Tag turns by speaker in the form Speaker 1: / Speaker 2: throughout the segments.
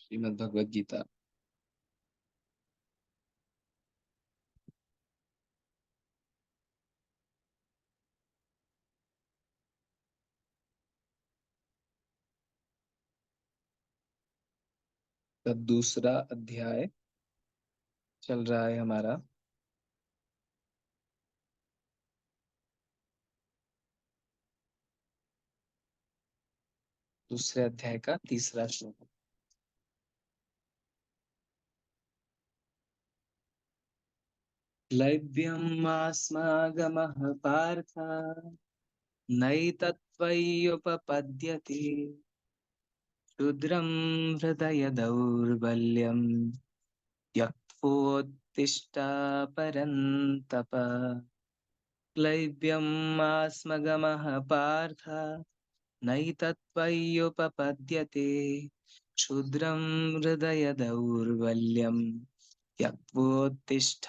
Speaker 1: श्रीमद् भगवद गीता। का दूसरा अध्याय चल रहा है हमारा। दूसरे अध्याय का तीसरा श्लोक। क्लैब्यमास्मागमः पार्थ नैतत्त्वय्युपपद्यते क्षुद्रं हृदय दौर्बल्यं त्यक्त्वोत्तिष्ठ परन्तप। क्लैब्यमास्मगमः पार्थ नैतत्त्वय्युपपद्यते क्षुद्रं हृदय दौर्बल्यं त्यक्त्वोत्तिष्ठ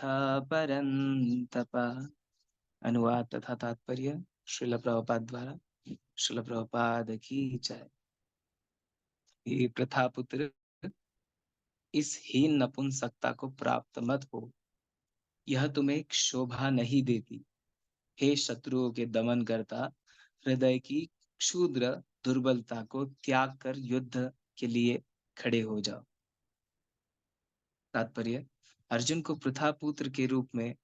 Speaker 1: परन्तप। अनुवाद तथा तात्पर्य श्रील प्रभुपाद द्वारा। श्रील प्रभुपाद की जय। ये प्रथा पुत्र, इस हीन नपुंसकता को प्राप्त मत हो, यह तुम्हें शोभा नहीं देती। हे शत्रुओं के दमन करता, हृदय की क्षुद्र दुर्बलता को त्याग कर युद्ध के लिए खड़े हो जाओ। तात्पर्य, अर्जुन को प्रथा पुत्र के रूप में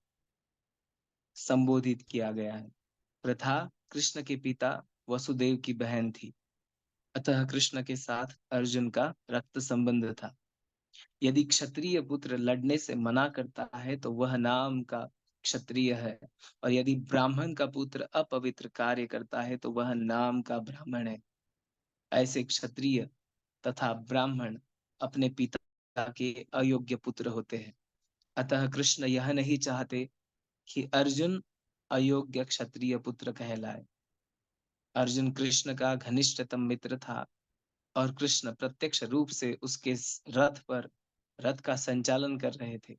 Speaker 1: संबोधित किया गया है। प्रथा कृष्ण के पिता वसुदेव की बहन थी, अतः कृष्ण के साथ अर्जुन का रक्त संबंध था। यदि क्षत्रिय पुत्र लड़ने से मना करता है तो वह नाम का क्षत्रिय है, और यदि ब्राह्मण का पुत्र अपवित्र कार्य करता है तो वह नाम का ब्राह्मण है। ऐसे क्षत्रिय तथा ब्राह्मण अपने पिता के अयोग्य पुत्र होते हैं। अतः कृष्ण यह नहीं चाहते कि अर्जुन अयोग्य क्षत्रिय पुत्र कहलाए। अर्जुन कृष्ण का घनिष्ठतम मित्र था, और कृष्ण प्रत्यक्ष रूप से उसके रथ का संचालन कर रहे थे।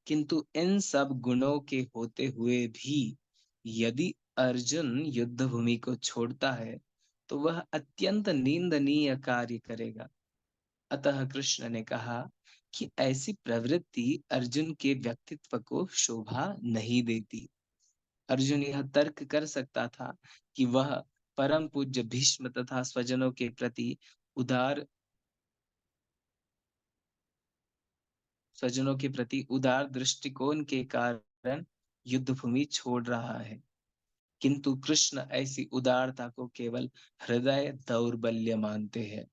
Speaker 1: किंतु इन सब गुणों के होते हुए भी यदि अर्जुन युद्ध भूमि को छोड़ता है तो वह अत्यंत निंदनीय कार्य करेगा। अतः कृष्ण ने कहा कि ऐसी प्रवृत्ति अर्जुन के व्यक्तित्व को शोभा नहीं देती। अर्जुन यह तर्क कर सकता था कि वह परम पूज्य भीष्म तथा स्वजनों के प्रति उदार दृष्टिकोण के कारण युद्ध भूमि छोड़ रहा है, किंतु कृष्ण ऐसी उदारता को केवल हृदय दौर्बल्य मानते हैं।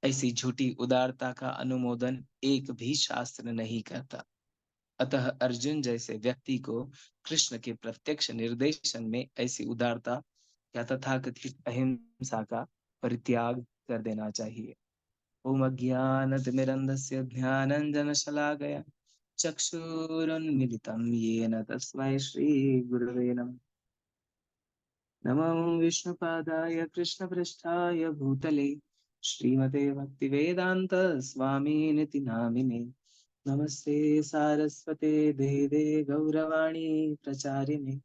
Speaker 1: ऐसी झूठी उदारता का अनुमोदन एक भी शास्त्र नहीं करता। अतः अर्जुन जैसे व्यक्ति को कृष्ण के प्रत्यक्ष निर्देशन में ऐसी उदारता या तथाकथित अहिंसा का परित्याग कर देना चाहिए। ओम अज्ञानतिमिरन्धस्य ज्ञानाञ्जनशलाकया चक्षुरुन्मिलितं येन तस्मै श्रीगुरवे नमः। नमो विष्णुपादाय कृष्णपृष्ठाय भूतले श्रीमते भक्तिवेदान्त स्वामिनिति नामिने। नमस्ते सारस्वते देवे गौरवाणी प्रचारिणे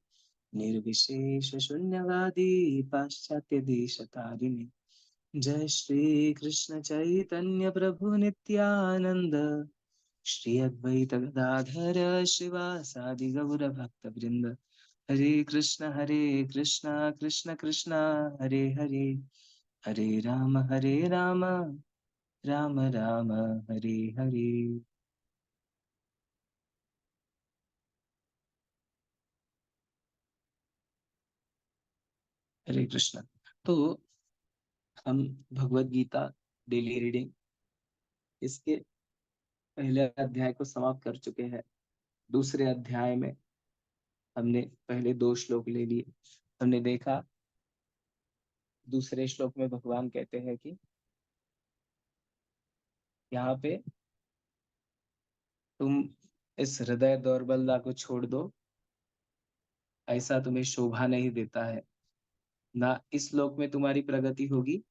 Speaker 1: निर्विशेष शून्यवादी पाश्चात्य देशतारिणे। जय श्री कृष्ण चैतन्य प्रभु नित्यानंद श्री अद्वैत गदाधर शिवासादि गौर भक्त वृंद। हरे कृष्ण कृष्ण कृष्ण हरे हरे, हरे राम राम राम हरे हरे। हरे कृष्ण। तो हम भगवत गीता डेली रीडिंग इसके पहले अध्याय को समाप्त कर चुके हैं। दूसरे अध्याय में हमने पहले 2 श्लोक ले लिए। हमने देखा दूसरे श्लोक में भगवान कहते हैं कि यहाँ पे तुम इस हृदय दौर्बलता को छोड़ दो, ऐसा तुम्हें शोभा नहीं देता है। ना इस लोक में तुम्हारी प्रगति होगी,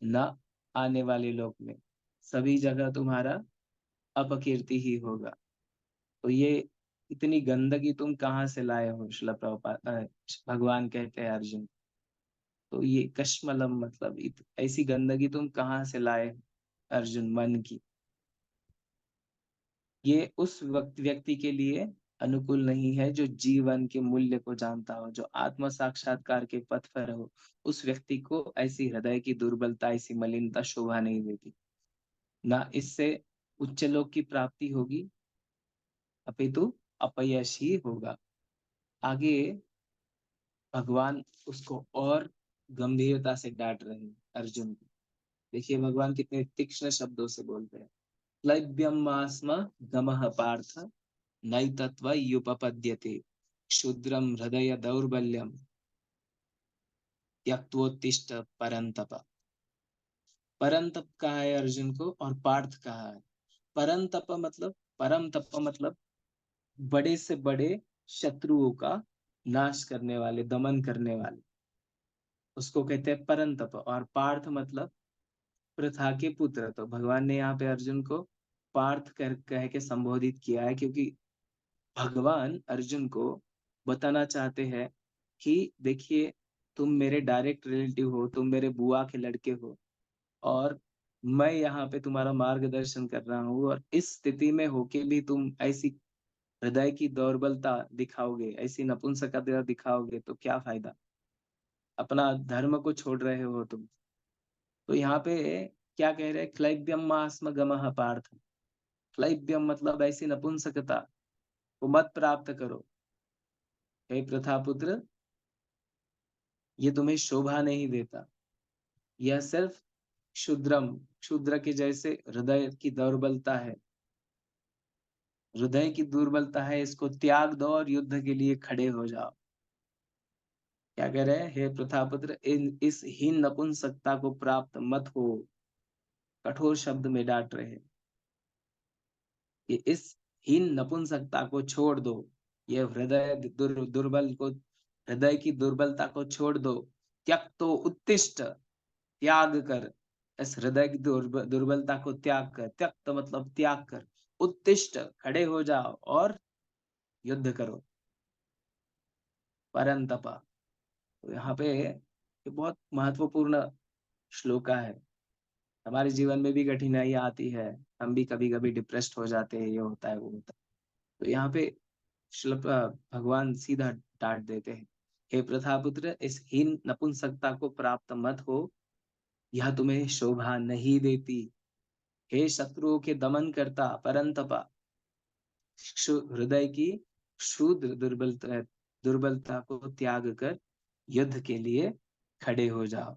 Speaker 1: ना आने वाले लोक में। सभी जगह तुम्हारा अपकीर्ति ही होगा। तो ये इतनी गंदगी तुम कहाँ से लाए हो? श्रील प्रभुपाद भगवान कहते हैं अर्जुन। तो ये कश्मलम मतलब ऐसी गंदगी तुम कहाँ से लाए? अर्जुन, मन की। ये उस व्यक्ति के लिए अनुकूल नहीं है जो जीवन के मूल्य को जानता हो, जो आत्म साक्षात्कार के पथ पर हो। उस व्यक्ति को ऐसी हृदय की दुर्बलता, ऐसी मलिनता शोभा नहीं देती। ना इससे उच्च लोक की प्राप्ति होगी, अपितु अपयश ही होगा। आगे भगवान उसको और गंभीरता से डांट रहे हैं अर्जुन को। देखिए भगवान कितने तीक्ष्ण शब्दों से बोलते हैं। क्लैब्यमास्म गमः पार्थ नैतत्त्वयुपपद्यते क्षुद्रं हृदय दौर्बल्यं त्यक्त्वोत्तिष्ठ परन्तप। परंतप कहा है अर्जुन को और पार्थ कहा है। परंतप मतलब, परम तप मतलब बड़े से बड़े शत्रुओं का नाश करने वाले, दमन करने वाले, उसको कहते हैं परंतप। और पार्थ मतलब प्रथा के पुत्र। तो भगवान ने यहाँ पे अर्जुन को पार्थ कह के संबोधित किया है, क्योंकि भगवान अर्जुन को बताना चाहते हैं कि देखिए, तुम मेरे डायरेक्ट रिलेटिव हो, तुम मेरे बुआ के लड़के हो, और मैं यहाँ पे तुम्हारा मार्गदर्शन कर रहा हूँ, और इस स्थिति में होके भी तुम ऐसी हृदय की दौर्बलता दिखाओगे, ऐसी नपुंसकता दिखाओगे तो क्या फायदा? अपना धर्म को छोड़ रहे हो तुम। तो यहाँ पे क्या कह रहे हैं? क्लैब्यम मास्म गमः पार्थ। क्लैब्यम मतलब ऐसी नपुंसकता को मत प्राप्त करो, हे प्रथा पुत्र, ये तुम्हें शोभा नहीं देता। यह सिर्फ क्षुद्रम, क्षुद्र के जैसे हृदय की दुर्बलता है, हृदय की दुर्बलता है, इसको त्याग दो और युद्ध के लिए खड़े हो जाओ। क्या कह रहे हैं? हे प्रथापुत्र, इन इस हीन नपुंसकता को प्राप्त मत हो। कठोर शब्द में डांट रहे हैं कि इस हीन नपुंसकता को छोड़ दो। ये हृदय दुर्बल को, हृदय की दुर्बलता को छोड़ दो। त्यक्तो उत्तिष्ठ, त्याग कर। इस हृदय की दुर्बलता को त्याग कर। त्यक्त मतलब त्याग कर। उत्तिष्ठ, खड़े हो जाओ और युद्ध करो। परंतपा, तो यहाँ पे ये बहुत महत्वपूर्ण श्लोका है। हमारे जीवन में भी कठिनाई आती है, हम भी कभी कभी डिप्रेस्ड हो जाते हैं, ये होता है वो होता है। तो यहाँ पे श्लोक भगवान सीधा डांट देते हैं, हे प्रथापुत्र, इस हीन नपुंसकता को प्राप्त मत हो, यह तुम्हें शोभा नहीं देती। हे शत्रुओं के दमन करता परंतपा, हृदय की क्षुद्र दुर्बलता को त्याग कर युद्ध के लिए खड़े हो जाओ।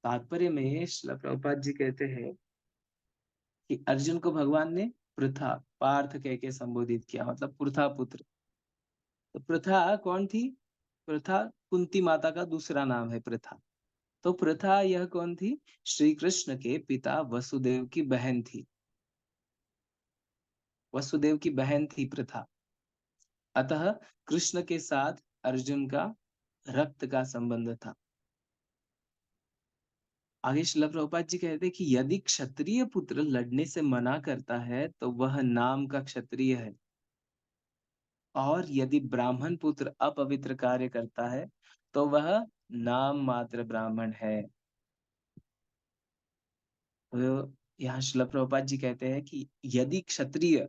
Speaker 1: तात्पर्य में श्रील प्रभुपाद जी कहते हैं कि अर्जुन को भगवान ने पृथा, पार्थ कह के संबोधित किया, मतलब पृथा पुत्र। तो पृथा कौन थी? पृथा कुंती माता का दूसरा नाम है पृथा। तो पृथा यह कौन थी? श्री कृष्ण के पिता वसुदेव की बहन थी। वसुदेव की बहन थी पृथा। अतः कृष्ण के साथ अर्जुन का रक्त का संबंध था। आगे श्रील प्रभुपाद जी कहते हैं कि यदि क्षत्रिय पुत्र लड़ने से मना करता है तो वह नाम का क्षत्रिय है, और यदि ब्राह्मण पुत्र अपवित्र कार्य करता है तो वह नाम मात्र ब्राह्मण है। तो यहाँ श्रील प्रभुपाद जी कहते हैं कि यदि क्षत्रिय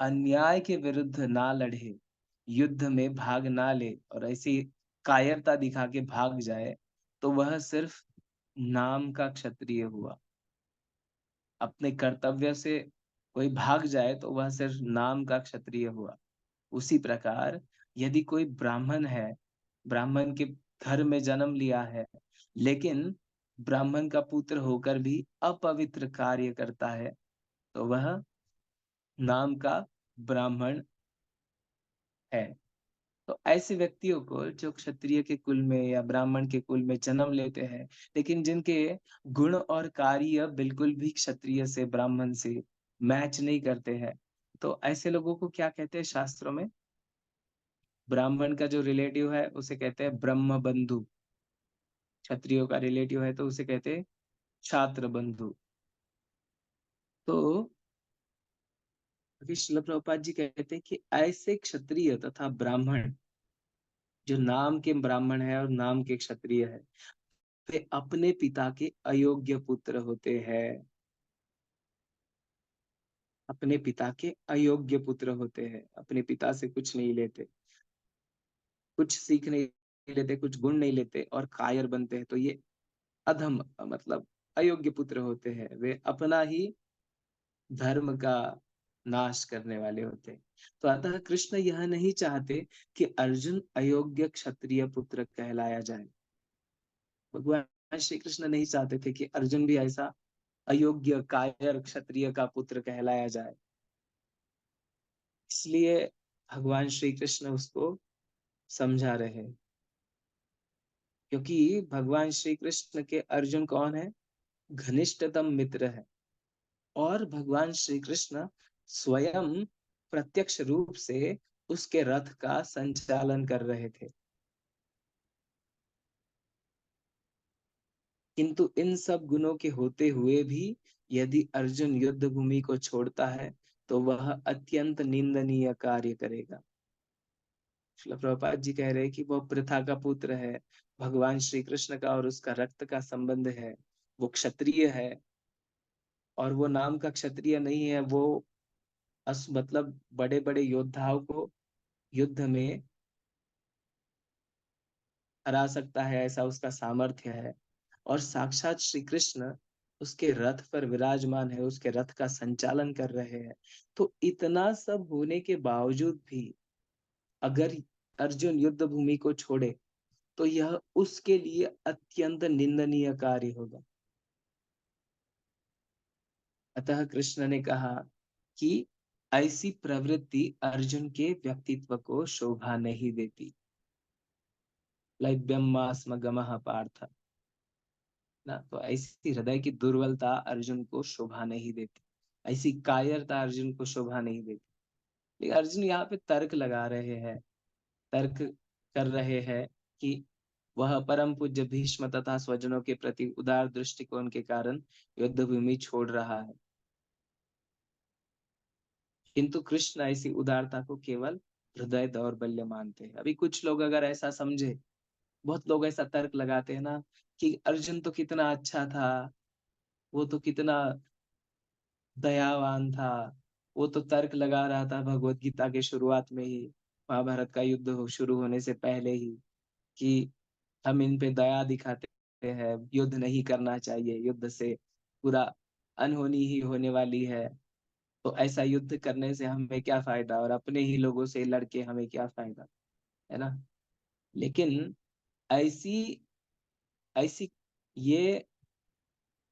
Speaker 1: अन्याय के विरुद्ध ना लड़े, युद्ध में भाग ना ले, और ऐसी कायरता दिखा के भाग जाए, तो वह सिर्फ नाम का क्षत्रिय हुआ। अपने कर्तव्य से कोई भाग जाए तो वह सिर्फ नाम का क्षत्रिय हुआ। उसी प्रकार यदि कोई ब्राह्मण है, ब्राह्मण के घर में जन्म लिया है, लेकिन ब्राह्मण का पुत्र होकर भी अपवित्र कार्य करता है, तो वह नाम का ब्राह्मण है। तो ऐसे व्यक्तियों को, जो क्षत्रिय के कुल में या ब्राह्मण के कुल में जन्म लेते हैं, लेकिन जिनके गुण और कार्य बिल्कुल भी क्षत्रिय से, ब्राह्मण से मैच नहीं करते हैं, तो ऐसे लोगों को क्या कहते हैं शास्त्रों में? ब्राह्मण का जो रिलेटिव है उसे कहते हैं ब्रह्म बंधु, क्षत्रियो का रिलेटिव है तो उसे कहते हैं छात्र बंधु। तो अभी श्रील प्रभुपाद जी कहते हैं कि ऐसे क्षत्रिय तथा ब्राह्मण, जो नाम के ब्राह्मण है और नाम के क्षत्रिय है, वे अपने पिता के अयोग्य पुत्र होते हैं। अपने पिता के अयोग्य पुत्र होते हैं, अपने पिता से कुछ नहीं लेते, कुछ सीख नहीं लेते, कुछ गुण नहीं लेते और कायर बनते हैं, तो ये अधम मतलब अयोग्य पुत्र होते हैं। वे अपना ही धर्म का नाश करने वाले होते हैं। तो अतः कृष्ण यह नहीं चाहते कि अर्जुन अयोग्य क्षत्रिय पुत्र कहलाया जाए। भगवान श्री कृष्ण नहीं चाहते थे कि अर्जुन भी ऐसा अयोग्य कायर क्षत्रिय का पुत्र कहलाया जाए। इसलिए भगवान श्री कृष्ण उसको समझा रहे हैं। क्योंकि भगवान श्री कृष्ण के अर्जुन कौन है? घनिष्ठतम मित्र है। और भगवान श्री कृष्ण स्वयं प्रत्यक्ष रूप से उसके रथ का संचालन कर रहे थे। किंतु इन सब गुणों के होते हुए भी यदि अर्जुन युद्ध भूमि को छोड़ता है तो वह अत्यंत निंदनीय कार्य करेगा। श्रील प्रभुपाद जी कह रहे हैं कि वह प्रथा का पुत्र है, भगवान श्री कृष्ण का और उसका रक्त का संबंध है, वो क्षत्रिय है। और वो नाम का क्षत्रिय नहीं है, वो मतलब बड़े बड़े योद्धाओं को युद्ध में हरा सकता है, ऐसा उसका सामर्थ्य है। और साक्षात श्री कृष्ण उसके रथ पर विराजमान है, उसके रथ का संचालन कर रहे हैं। तो इतना सब होने के बावजूद भी अगर अर्जुन युद्ध भूमि को छोड़े तो यह उसके लिए अत्यंत निंदनीय कार्य होगा। अतः कृष्ण ने कहा कि ऐसी प्रवृत्ति अर्जुन के व्यक्तित्व को शोभा नहीं देती। लैब्यम गमः पार्थ ना, तो ऐसी हृदय की दुर्बलता अर्जुन को शोभा नहीं देती, ऐसी कायरता अर्जुन को शोभा नहीं देती। लेकिन अर्जुन यहाँ पे तर्क लगा रहे हैं, तर्क कर रहे हैं कि वह परम पूज्य भीष्म तथा स्वजनों के प्रति उदार दृष्टिकोण के कारण युद्ध भूमि छोड़ रहा है। किंतु कृष्ण ऐसी उदारता को केवल हृदय दौर्बल्य मानते हैं। अभी कुछ लोग अगर ऐसा समझे, बहुत लोग ऐसा तर्क लगाते हैं ना कि अर्जुन तो कितना अच्छा था, वो तो कितना दयावान था, वो तो तर्क लगा रहा था भगवत गीता के शुरुआत में ही, महाभारत का युद्ध शुरू होने से पहले ही, कि हम इन पे दया दिखाते हैं, युद्ध नहीं करना चाहिए, युद्ध से पूरा अनहोनी ही होने वाली है, तो ऐसा युद्ध करने से हमें क्या फायदा, और अपने ही लोगों से लड़के हमें क्या फायदा, है ना। लेकिन ऐसी ऐसी ये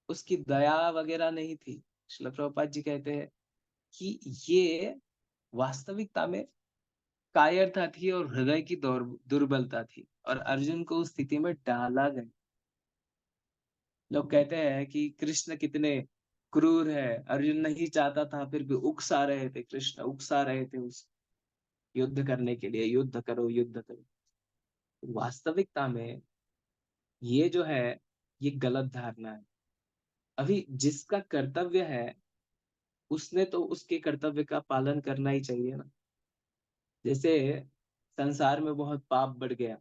Speaker 1: उसकी दया वगैरह नहीं थी। श्रील प्रभुपाद जी कहते हैं कि ये वास्तविकता में कायरता थी और हृदय की दुर्बलता थी, और अर्जुन को उस स्थिति में डाला गया। लोग कहते हैं कि कृष्ण कितने क्रूर है, अर्जुन नहीं चाहता था फिर भी उकसा रहे थे, कृष्ण उकसा रहे थे उस युद्ध करने के लिए, युद्ध करो युद्ध करो। वास्तविकता में ये जो है, ये गलत धारणा है। अभी जिसका कर्तव्य है उसने तो उसके कर्तव्य का पालन करना ही चाहिए ना। जैसे संसार में बहुत पाप बढ़ गया,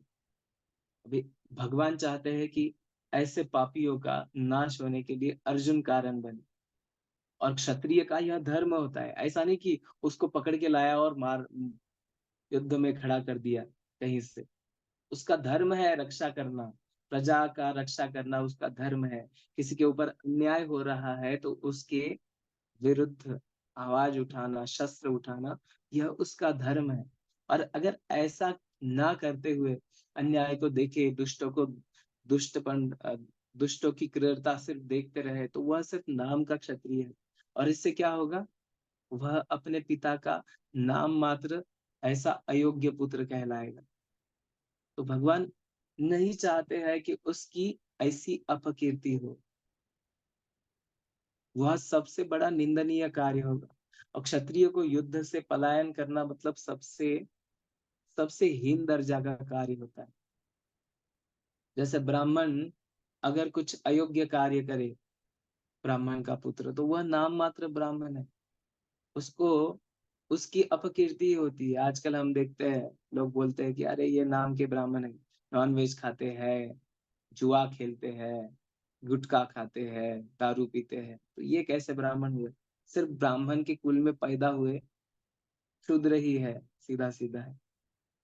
Speaker 1: अभी भगवान चाहते हैं कि ऐसे पापियों का नाश होने के लिए अर्जुन कारण बने। और क्षत्रिय का यह धर्म होता है, ऐसा नहीं कि उसको पकड़ के लाया और मार युद्ध में खड़ा कर दिया कहीं से। उसका धर्म है रक्षा करना, प्रजा का रक्षा करना उसका धर्म है। किसी के ऊपर अन्याय हो रहा है तो उसके विरुद्ध आवाज उठाना, शस्त्र उठाना, यह उसका धर्म है। और अगर ऐसा ना करते हुए अन्याय को देखे, दुष्टों को दुष्टपन दुष्टों की क्रूरता सिर्फ देखते रहे तो वह सिर्फ नाम का क्षत्रिय है। और इससे क्या होगा? वह अपने पिता का नाम मात्र ऐसा अयोग्य पुत्र कहलाएगा। तो भगवान नहीं चाहते हैं कि उसकी ऐसी अपकीर्ति हो, वह सबसे बड़ा निंदनीय कार्य होगा। और क्षत्रिय को युद्ध से पलायन करना मतलब सबसे सबसे हीन दर्जा का कार्य होता है। जैसे ब्राह्मण अगर कुछ अयोग्य कार्य करे, ब्राह्मण का पुत्र, तो वह नाम मात्र ब्राह्मण है, उसको उसकी अपकीर्ति होती है। आजकल हम देखते हैं लोग बोलते हैं कि अरे ये नाम के ब्राह्मण है, नॉन वेज खाते हैं, जुआ खेलते हैं, गुटखा खाते हैं, दारू पीते हैं, तो ये कैसे ब्राह्मण हुए? सिर्फ ब्राह्मण के कुल में पैदा हुए शूद्र ही है, सीधा-सीधा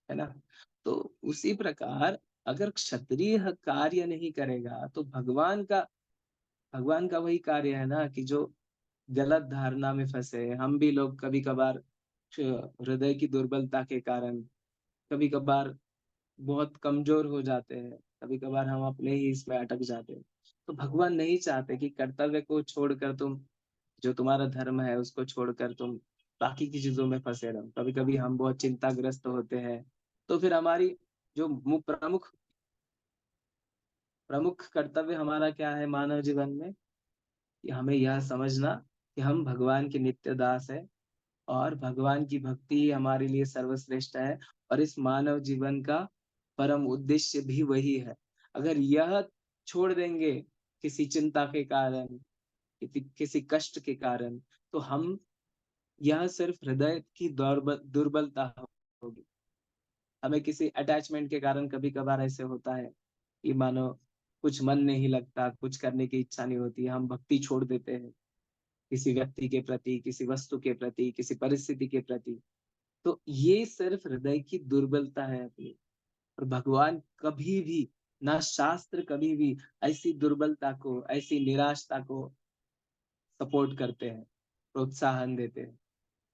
Speaker 1: है ना? तो उसी प्रकार अगर क्षत्रिय कार्य नहीं करेगा तो भगवान का वही कार्य है ना कि जो गलत धारणा में फँसे, हम भी लोग कभी-कभार हृदय की दुर्बलता के कारण, कभी-कभार बहुत कमज़ोर हो जाते हैं, कभी-कभार हम अपने ही इसमें अटक जाते हैं। तो भगवान नहीं चाहते कि कर्तव्य को छोड़कर तुम जो तुम्हारा धर्म है उसको छोड़कर तुम बाकी की चीज़ों में फँसे रहो। कभी-कभी हम बहुत चिंताग्रस्त होते हैं, तो फिर हमारी जो प्रमुख प्रमुख कर्तव्य हमारा क्या है मानव जीवन में? कि हमें यह समझना कि हम भगवान के नित्य दास हैं और भगवान की भक्ति ही हमारे लिए सर्वश्रेष्ठ है और इस मानव जीवन का परम उद्देश्य भी वही है। अगर यह छोड़ देंगे किसी चिंता के कारण, किसी कष्ट के कारण, तो हम यह सिर्फ हृदय की दुर्बलता होगी। हमें किसी अटैचमेंट के कारण कभी-कभार ऐसे होता है कि मानो कुछ मन नहीं लगता, कुछ करने की इच्छा नहीं होती, हम भक्ति छोड़ देते हैं, किसी व्यक्ति के प्रति, किसी वस्तु के प्रति, किसी परिस्थिति के प्रति। तो ये सिर्फ हृदय की दुर्बलता है अपनी और भगवान कभी भी, ना शास्त्र कभी भी ऐसी दुर्बलता को, ऐसी निराशता को सपोर्ट करते हैं, प्रोत्साहन देते हैं।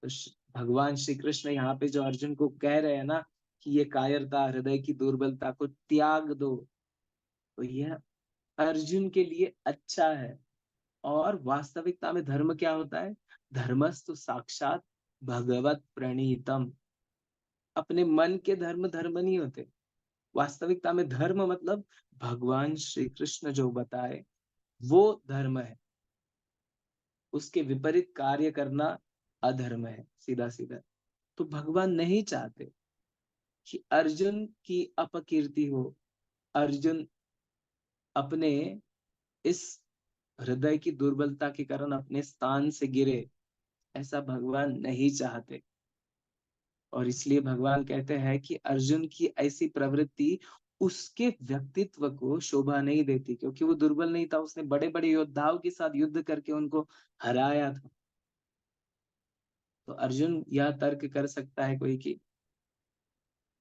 Speaker 1: तो भगवान श्री कृष्ण यहाँ पे जो अर्जुन को कह रहे हैं ना कि ये कायरता, हृदय की दुर्बलता को त्याग दो, तो यह अर्जुन के लिए अच्छा है। और वास्तविकता में धर्म क्या होता है? धर्मस्तु साक्षात भगवत प्रणीतम। अपने मन के धर्म धर्म नहीं होते। वास्तविकता में धर्म मतलब भगवान श्री कृष्ण जो बताए वो धर्म है। उसके विपरीत कार्य करना अधर्म है, सीधा-सीधा। तो भगवान नहीं चाहते कि अर्जुन की अपकीर्ति हो, अर्जुन अपने इस हृदय की दुर्बलता के कारण अपने स्थान से गिरे, ऐसा भगवान नहीं चाहते। और इसलिए भगवान कहते हैं कि अर्जुन की ऐसी प्रवृत्ति उसके व्यक्तित्व को शोभा नहीं देती क्योंकि वो दुर्बल नहीं था, उसने बड़े-बड़े योद्धाओं के साथ युद्ध करके उनको हराया था। तो अर्जुन यह तर्क कर सकता है कोई कि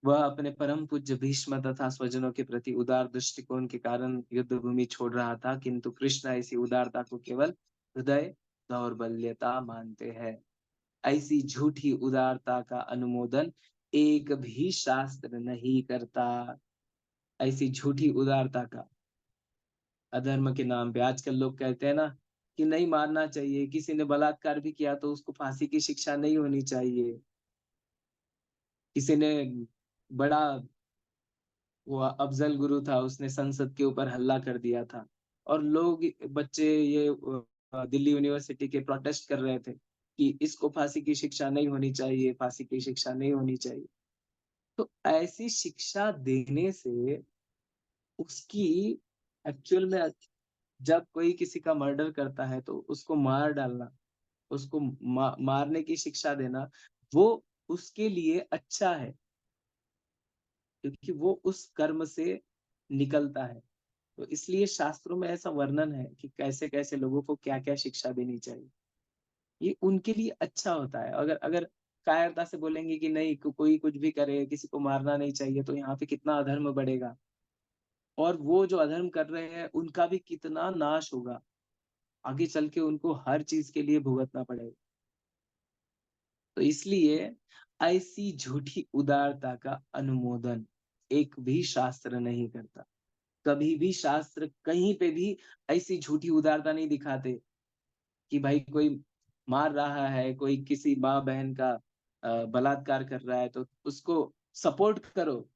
Speaker 1: वह अपने परम पूज्य भीष्म तथा स्वजनों के प्रति उदार दृष्टिकोण के कारण युद्ध भूमि छोड़ रहा था, किंतु कृष्ण ऐसी उदारता को केवल हृदय दौर्बल्यता मानते हैं। ऐसी झूठी उदारता का अनुमोदन एक भी शास्त्र नहीं करता। ऐसी झूठी उदारता का अधर्म के नाम पे आजकल लोग कहते हैं ना कि नहीं मारना चाहिए, किसी ने बलात्कार भी किया तो उसको फांसी की शिक्षा नहीं होनी चाहिए। किसी ने बड़ा वो अफजल गुरु था, उसने संसद के ऊपर हल्ला कर दिया था और लोग बच्चे ये दिल्ली यूनिवर्सिटी के प्रोटेस्ट कर रहे थे कि इसको फांसी की शिक्षा नहीं होनी चाहिए, फांसी की शिक्षा नहीं होनी चाहिए। तो ऐसी शिक्षा देने से उसकी एक्चुअल में जब कोई किसी का मर्डर करता है तो उसको मार डालना, उसको मारने की शिक्षा देना, वो उसके लिए अच्छा है क्योंकि वो उस कर्म से निकलता है। तो इसलिए शास्त्रों में ऐसा वर्णन है कि कैसे-कैसे लोगों को क्या-क्या शिक्षा देनी चाहिए। ये उनके लिए अच्छा होता है। अगर अगर कायरता से बोलेंगे कि नहीं कोई कुछ भी करे, किसी को मारना नहीं चाहिए, तो यहाँ पे कितना अधर्म बढ़ेगा और वो जो अधर्म कर रहे हैं, उनका भी कितना नाश होगा। आगे चल के उनको हर चीज़ के लिए भुगतना पड़ेगा। तो इसलिए ऐसी झूठी उदारता का अनुमोदन एक भी शास्त्र नहीं करता। कभी भी शास्त्र कहीं पे भी ऐसी झूठी उदारता नहीं दिखाते कि भाई कोई मार रहा है, कोई किसी माँ-बहन का बलात्कार कर रहा है तो उसको सपोर्ट करो।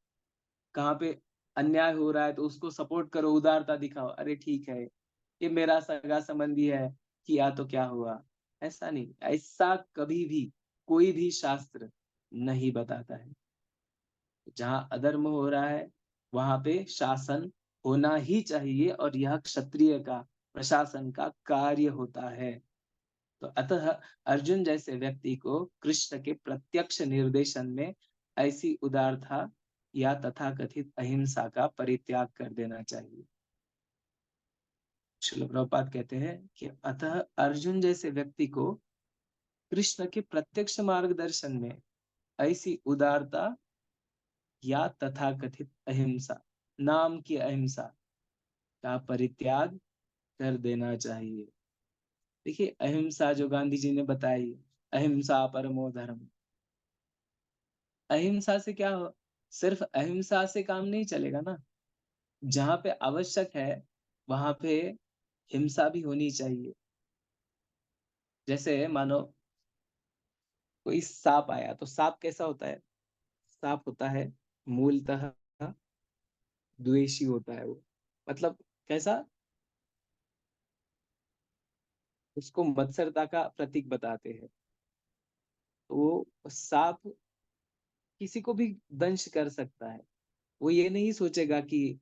Speaker 1: कहाँ पे अन्याय हो रहा है तो उसको सपोर्ट करो, उदारता दिखाओ। अरे ठीक है, ये मेरा सगा-संबंधी है, किया तो क्या हुआ? ऐसा नहीं, ऐसा कभी भी कोई भी शास्त्र नहीं बताता है। जहाँ अधर्म हो रहा है, वहाँ पे शासन होना ही चाहिए और यह क्षत्रिय का, प्रशासन का कार्य होता है। तो अतः अर्जुन जैसे व्यक्ति को कृष्ण के प्रत्यक्ष निर्देशन में ऐसी उदारता या तथाकथित अहिंसा का परित्याग कर देना चाहिए। श्रील प्रभुपाद कहते हैं कि अतः अर्जुन जैसे व्यक्ति को कृष्ण के प्रत्यक्ष मार्गदर्शन में ऐसी उदारता या तथाकथित अहिंसा, नाम की अहिंसा का परित्याग कर देना चाहिए। देखिए अहिंसा जो गांधी जी ने बताई, अहिंसा परमो धर्म। अहिंसा से क्या हो, सिर्फ अहिंसा से काम नहीं चलेगा ना। जहाँ पे आवश्यक है वहां पे हिंसा भी होनी चाहिए। जैसे मानो कोई सांप आया तो सांप कैसा होता है? सांप होता है मूलतः द्वेषी होता है वो। मतलब कैसा? उसको मत्सरता का प्रतीक बताते हैं। तो वो सांप किसी को भी दंश कर सकता है। वो ये नहीं सोचेगा कि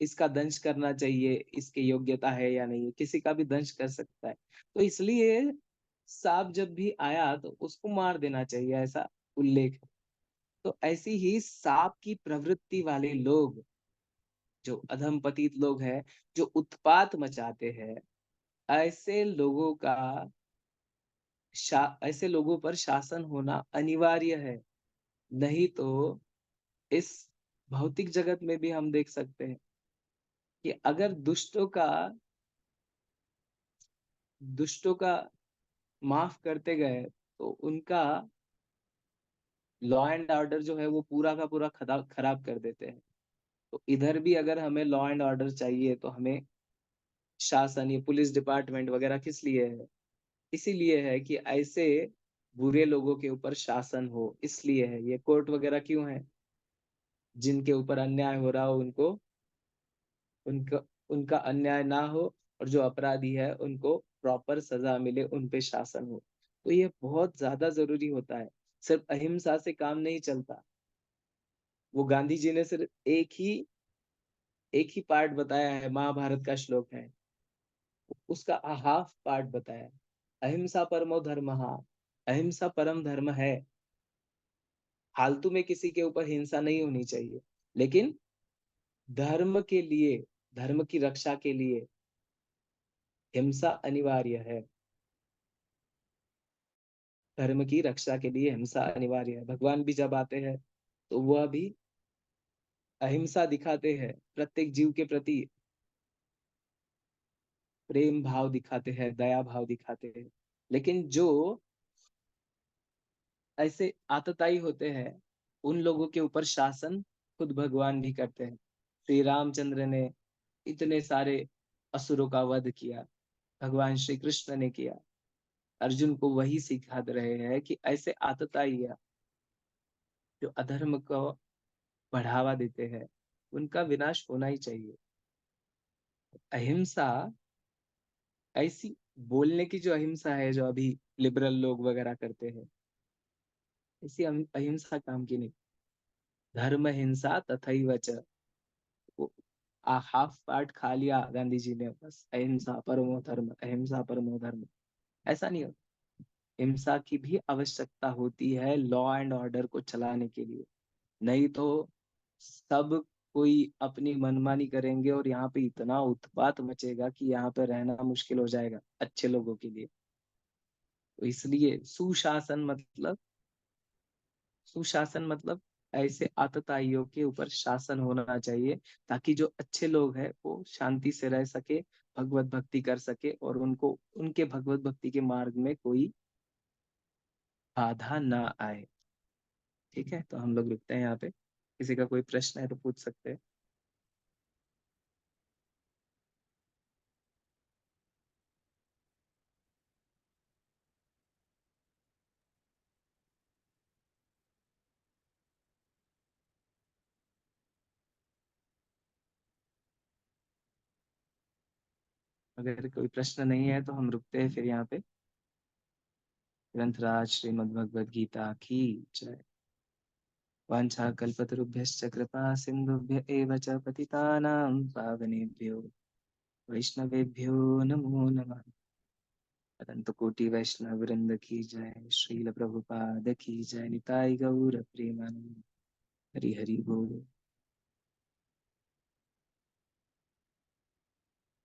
Speaker 1: इसका दंश करना चाहिए, इसकी योग्यता है या नहीं, किसी का भी दंश कर सकता है। तो इसलिए सांप जब भी आया तो उसको मार देना चाहिए, ऐसा उल्लेख है। तो ऐसी ही सांप की प्रवृत्ति वाले लोग, जो अधमपतित लोग हैं, जो उत्पात मचाते हैं, ऐसे लोगों का ऐसे लोगों पर शासन होना अनिवार्य है। नहीं तो इस भौतिक जगत में भी हम देख सकते हैं कि अगर दुष्टों का माफ करते गए तो उनका लॉ एंड ऑर्डर जो है वो पूरा का पूरा खराब कर देते हैं। तो इधर भी अगर हमें लॉ एंड ऑर्डर चाहिए तो हमें शासन, ये पुलिस डिपार्टमेंट वगैरह किस लिए है? इसीलिए है कि ऐसे बुरे लोगों के ऊपर शासन हो, इसलिए है। ये कोर्ट वगैरह क्यों है? जिनके ऊपर अन्याय हो रहा हो उनको, उनका उनका अन्याय ना हो, और जो अपराधी है उनको प्रॉपर सजा मिले, उन पे शासन हो। तो ये बहुत ज्यादा जरूरी होता है। सिर्फ अहिंसा से काम नहीं चलता। वो गांधी जी ने सिर्फ एक ही पार्ट बताया है, महाभारत का श्लोक है, उसका हाफ पार्ट बताया। अहिंसा परमो धर्मः, अहिंसा परम धर्म है। फालतू में किसी के ऊपर हिंसा नहीं होनी चाहिए, लेकिन धर्म के लिए, धर्म की रक्षा के लिए हिंसा अनिवार्य है। धर्म की रक्षा के लिए हिंसा अनिवार्य है। भगवान भी जब आते हैं तो वह भी अहिंसा दिखाते हैं, प्रत्येक जीव के प्रति प्रेम भाव दिखाते हैं, दया भाव दिखाते हैं। लेकिन जो ऐसे आतताई होते हैं, उन लोगों के ऊपर शासन खुद भगवान भी करते हैं। श्री रामचंद्र ने इतने सारे असुरों का वध किया, भगवान श्री कृष्ण ने किया। अर्जुन को वही सिखा रहे हैं कि ऐसे आतताई जो अधर्म को बढ़ावा देते हैं, उनका विनाश होना ही चाहिए। अहिंसा ऐसी, बोलने की जो अहिंसा है जो अभी लिबरल लोग वगैरह करते हैं, ऐसी अहिंसा काम की नहीं। धर्म हिंसा तथैव च, वो हाफ पार्ट खा लिया गांधी जी ने, बस अहिंसा परमो धर्म, अहिंसा परमो धर्म, ऐसा नहीं होता। हिंसा की भी आवश्यकता होती है लॉ एंड ऑर्डर को चलाने के लिए। नहीं तो सब कोई अपनी मनमानी करेंगे और यहाँ पे इतना उत्पात मचेगा कि यहाँ पे रहना मुश्किल हो जाएगा अच्छे लोगों के लिए। तो इसलिए सुशासन मतलब ऐसे आतताइयों के ऊपर शासन होना चाहिए, ताकि जो अच्छे लोग हैं वो शांति से रह सके, भगवत भक्ति कर सके, और उनको उनके भगवत भक्ति के मार्ग में कोई बाधा ना आए। ठीक है, तो हम लोग रुकते हैं यहाँ पे। किसी का कोई प्रश्न है तो पूछ सकते हैं। अगर कोई प्रश्न नहीं है तो हम रुकते हैं फिर यहाँ पे। ग्रंथराज श्रीमद् भगवद गीता की जय। वाञ्छाकल्पतरुभ्यश्च कृपा सिन्धुभ्य एव च पतितानां पावनेभ्यो वैष्णवेभ्यो नमो नमः। अनंत कोटि वैष्णव वृंद की जय। श्रील प्रभुपाद की जय। निताई गौर प्रेमानंद। हरि हरि बोल।